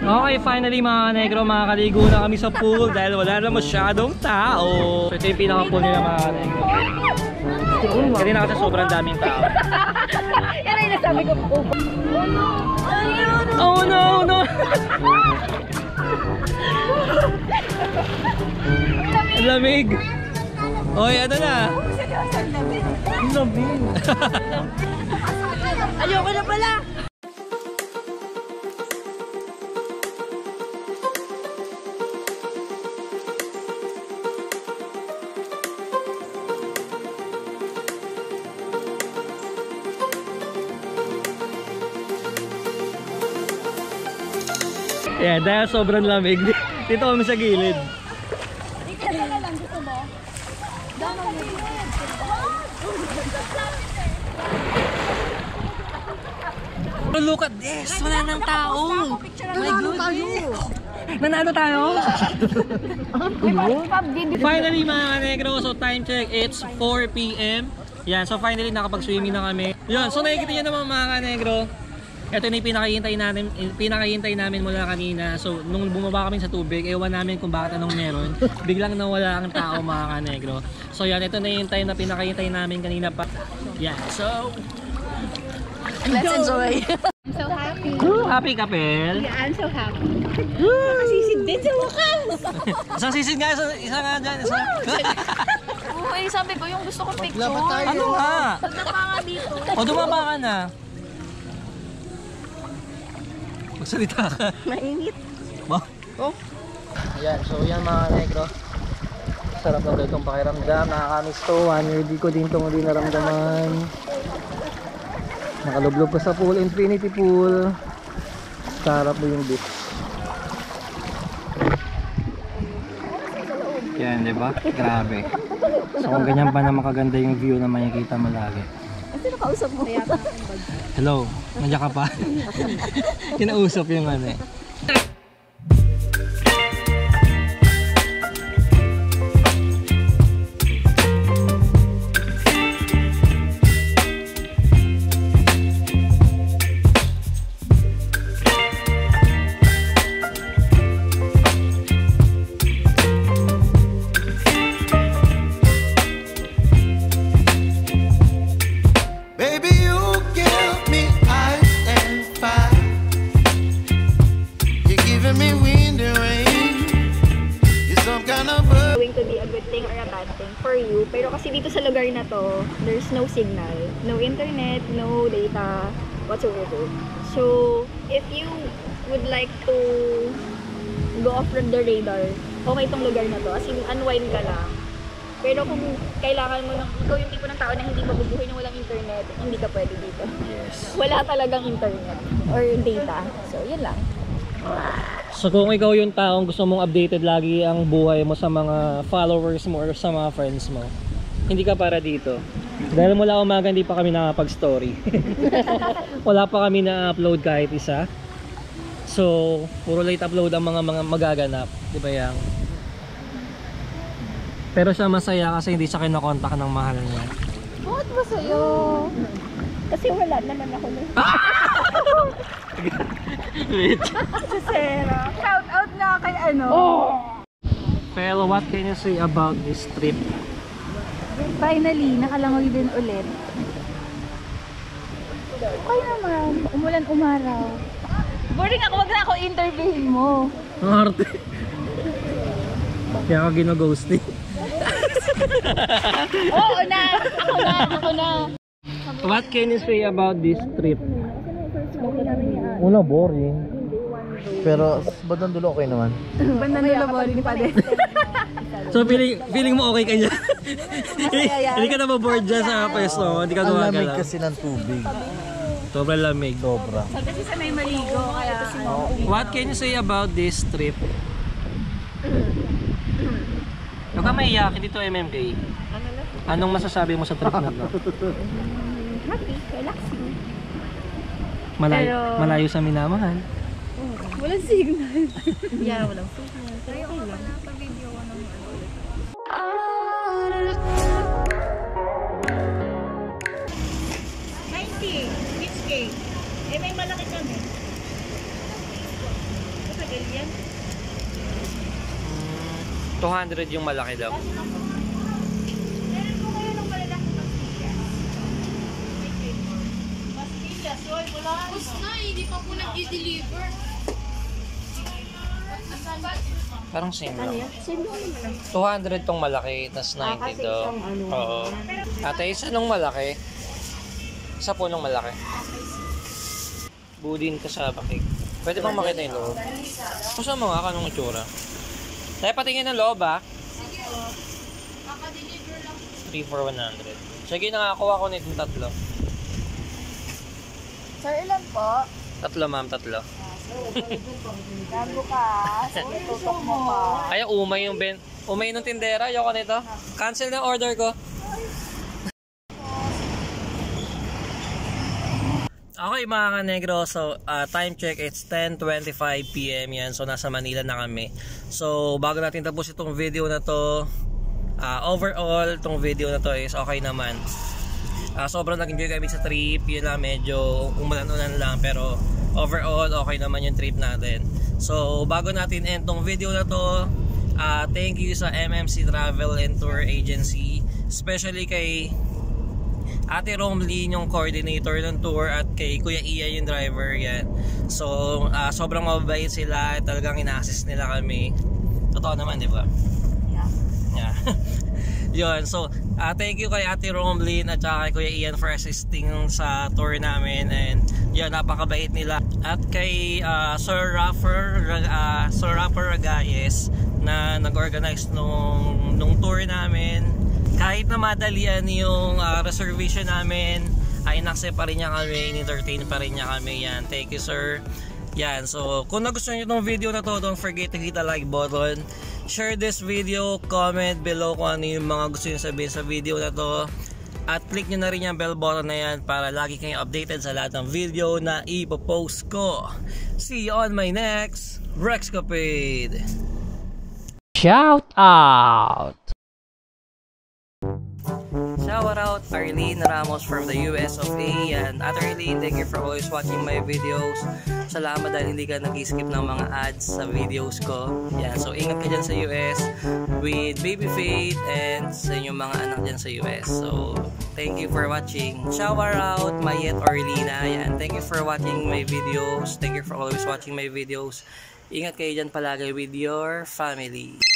Okay, finally mga negro, makakaligo na kami sa pool dahil wala na masyadong tao. So ito yung pinaka-pool nila mga negro. Kanina kasi sobrang daming tao. Yan ay nasabi ko po. Oh no, no! Ang lamig! Oy, ano na? Ang lamig! Ayoko na pala! Yeah, dahil sobrang lamig, dito kami sa gilid. Dito na lang, gusto mo? Look at this! Wala nang tao! My goodness! Nanalo tayo? Finally mga negro, so time check, it's 4 PM. Yan, so finally nakapag-swimming na kami. Yan, so nakikita nyo naman mga negro. Ito na yung pinakahintay namin mula kanina. So nung bumaba kami sa tubig, ewan namin kung bakit anong meron. Biglang nawala ang tao mga kanegro. So yan, ito na yung time na pinakahintay namin kanina pa. Yeah, so let's enjoy! I'm so happy. Happy Kapel? Yeah, I'm so happy. Nakasisid din sa wakas! Isang sisid nga, isa nga dyan. Uy, sabi ko yung gusto ko picture. Ano nga? Pagdapa nga dito. O dumaba ka na. Magsalita ka. Mainit. Ba? Oh. Ayan, so yan mga negro. Sarap na ulit itong pakiramdam. Nakakamiss to. 1 year di ko din itong hindi naramdaman. Nakalublog ko sa pool, infinity pool. Sarap mo yung beach. Yan, di ba? Grabe. So kung ganyan pa na makaganda yung view na makikita mo lagi. Sino kausap mo? Hello, nandiyan ka pa? Kinausap yung ano eh. Pero kasi dito sa lugar na to, there's no signal, no internet, no data whatsoever. So, if you would like to go off the radar, okay tong lugar na to. As in, unwind ka lang. Pero kung kailangan mo ng, ikaw yung tipo ng tao na hindi mabubuhay na walang internet, hindi ka pwede dito. Yes. Wala talagang internet or data. So, yun lang. So kung ikaw yung taong gusto mong updated lagi ang buhay mo sa mga followers mo or sa mga friends mo, hindi ka para dito. Dahil mula umaga hindi pa kami nakapag-story. Wala pa kami na-upload kahit isa. So, puro late upload ang mga magaganap. Di ba yang? Pero siya masaya kasi hindi siya kinakontak ng mahal niya. Bakit masaya? Kasi wala naman ako nun. Sarah. Shout out na kay ano. Pero what can you say about this trip? Finally, nakalangoy din ulit. Okay naman. Umulan umaraw. Boring ako, wag na ako interviewin mo. Ang arte. Kaya ka gino-ghosting. Oo na! Ako na! What can you say about this trip? Una, boring. Pero bandang dulo okay naman. Bandang dulo boring pa din. So feeling mo okay ka niya? Hindi ka na ba-bored dyan sa pwesto mo? Hindi ka Ang gumagalaw? lamig kasi ng tubig. Sobrang lamig. Sobra. Kasi sanay maligo, kaya What can you say about this trip? Huwag ka maiyak, dito MMK. Anong masasabi mo sa trip na to? happy, relaxing. Malayo sa minamahal. Walang signal. Yeah, walang signal. Pero okay lang. Pag-video ko ng ulit. 90, which cake? Eh, may malaki kami. yan. 200 yung malaki daw. Meron po kayo ng malalaki pastillas. Pastillas, oy, wala. Tapos na, hindi pa po nag-deliver. Parang same lang. Yan? Same lang naman. 200 tong malaki, tas 90 kasi to. isang ano. Oo. Ate, isa nung malaki. Isa po nung malaki. Budin ka sa bakig. Pwede bang makita yung loob? Gusto mo nga kanong itsura? Tayo patingin ng loob ha. Maka-deliver lang. 3 for 100. Sige, nakakuha ko nitong tatlo. Sir, ilan po? Tatlo ma'am, tatlo. Bukas. Tutok mo pa. Kaya umay yung umay ng tindera. Ayoko nito. Cancel na yung order ko. Okay mga ka-negro, so time check, it's 10:25 PM yan. So nasa Manila na kami. So bago natin tapos itong video na to, overall itong video na to is okay naman. Sobrang nag-enjoy kami sa trip. Yun lang, medyo umulan-ulan lang, pero overall okay naman yung trip natin. So bago natin end tong video na to, thank you sa MMC Travel and Tour Agency, especially kay Ate Romlin yung coordinator ng tour at kay Kuya Ian yung driver yan. So sobrang mababait sila, talagang ina-assist nila kami. Totoo naman, di ba? Yeah. Yun, so thank you kay Ate Romlin at saka kay Kuya Ian for assisting sa tour namin, and yun, napakabait nila. At kay Sir Rapper Ragayes na nag-organize nung tour namin. Kahit na madalian yung reservation namin, ay inaccept pa rin niya kami, in-entertain pa rin niya kami. Yan, thank you sir. Yan, so kung nagustuhan niyo itong video na to, don't forget to hit the like button, share this video, comment below kung ano yung mga gusto nyo sabihin sa video na to, at click nyo na rin yung bell button na yan para lagi kayong updated sa lahat ng video na ipopost ko. See you on my next Rexcapade! Shout out! Shout out Arlene Ramos from the US of A. And at Arlene, thank you for always watching my videos. Salamat dahil hindi ka nag-skip ng mga ads sa videos ko. Yan, so ingat ka dyan sa US with Baby Faith and sa inyong mga anak dyan sa US. So thank you for watching. Shout out Mayet Orlina. Yan, thank you for watching my videos. Thank you for always watching my videos. Ingat kayo dyan palagi with your family.